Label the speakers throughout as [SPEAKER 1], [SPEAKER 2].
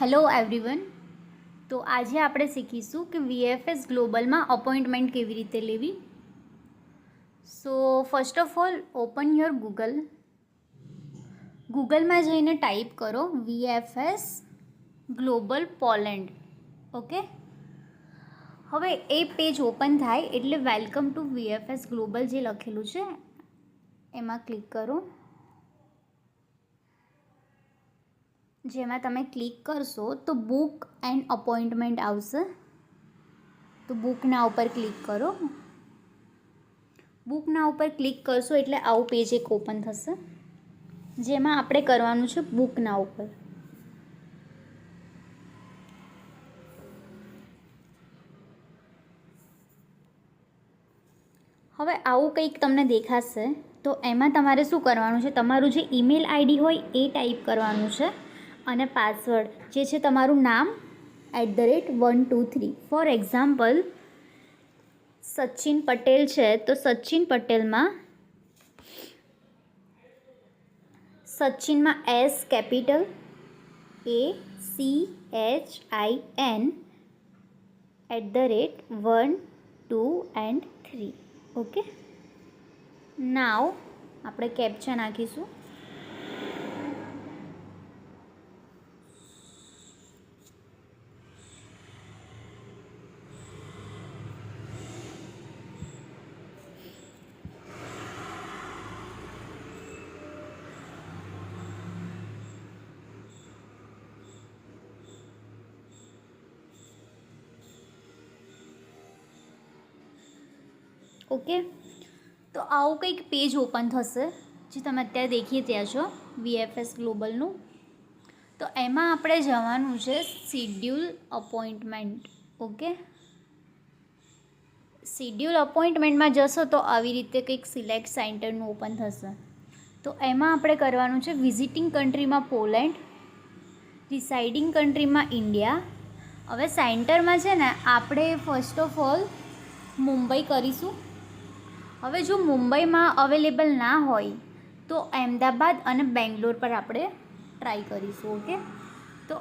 [SPEAKER 1] Hello everyone. તો આજે આપણે શીખીશું કે VFS ગ્લોબલમાં અપોઇન્ટમેન્ટ કેવી રીતે લેવી. So first of all open your ગૂગલમાં જઈને ટાઈપ કરો VFS ગ્લોબલ પોલેન્ડ. ઓકે, હવે એ પેજ ઓપન થાય એટલે વેલકમ ટુ VFS ગ્લોબલ જે લખેલું છે એમાં ક્લિક કરો. જેમાં તમે ક્લિક કરશો તો બુક એન્ડ અપોઇન્ટમેન્ટ આવશે. તો બુકના ઉપર ક્લિક કરો. બુકના ઉપર ક્લિક કરશો એટલે આવું પેજ એક ઓપન થશે, જેમાં આપણે કરવાનું છે બુકના ઉપર. હવે આવું કંઈક તમને દેખાશે તો એમાં તમારે શું કરવાનું છે, તમારું જે ઈમેલ આઈડી હોય એ ટાઈપ કરવાનું છે અને પાસવર્ડ જે છે તમારું નામ @123. ફોર એક્ઝામ્પલ સચિન પટેલ છે તો સચિન પટેલમાં સચિનમાં S capital ACHIN @1 2 and 3. Okay, now આપણે કેપ્ચા નાખીશું. ઓકે, તો આવું કંઈક પેજ ઓપન થશે જે તમે અત્યારે દેખી રહ્યા છો VFS ગ્લોબલનું. તો એમાં આપણે જવાનું છે શિડ્યુલ અપોઇન્ટમેન્ટ. ઓકે, શિડ્યુલ અપોઇન્ટમેન્ટમાં જશો તો આવી રીતે કંઈક સિલેક્ટ સેન્ટરનું ઓપન થશે. તો એમાં આપણે કરવાનું છે વિઝિટિંગ કન્ટ્રીમાં પોલેન્ડ, રિસાઇડિંગ કન્ટ્રીમાં ઇન્ડિયા. હવે સેન્ટરમાં છે ને આપણે ફર્સ્ટ ઓફ ઓલ મુંબઈ કરીશું. હવે જો મુંબઈમાં અવેલેબલ ના હોય તો અમદાવાદ અને બેંગ્લોર પર આપણે ટ્રાય કરીશું. ઓકે, તો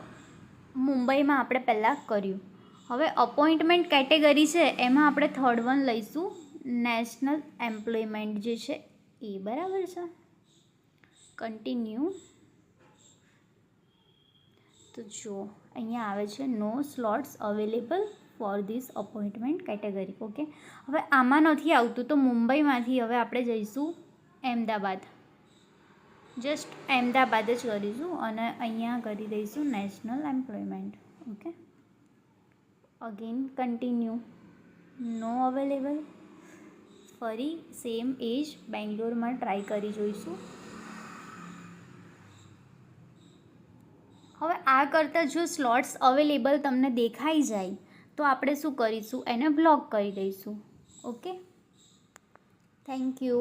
[SPEAKER 1] મુંબઈમાં આપણે પહેલાં કર્યું. હવે અપોઇન્ટમેન્ટ કેટેગરી છે એમાં આપણે થર્ડ વન લઈશું, નેશનલ એમ્પ્લોયમેન્ટ જે છે એ. બરાબર છે, કન્ટિન્યુ. તો જો અહીંયા આવે છે no slots available for this appointment category. Okay, હવે આમાં નથી આવતું તો મુંબઈમાંથી હવે આપણે જઈશું અમદાવાદ. જસ્ટ અમદાવાદ જ કરીશું અને અહીંયા કરી દઈશું national employment. Okay, again continue, no available. ફરી સેમ એજ બેંગ્લોરમાં ટ્રાય કરી જોઈશું. હવે આ કરતાં જો સ્લોટ્સ અવેલેબલ તમને દેખાઈ જાય તો આપણે શું કરીશું, એને બ્લોક કરી દઈશું. Okay, thank you.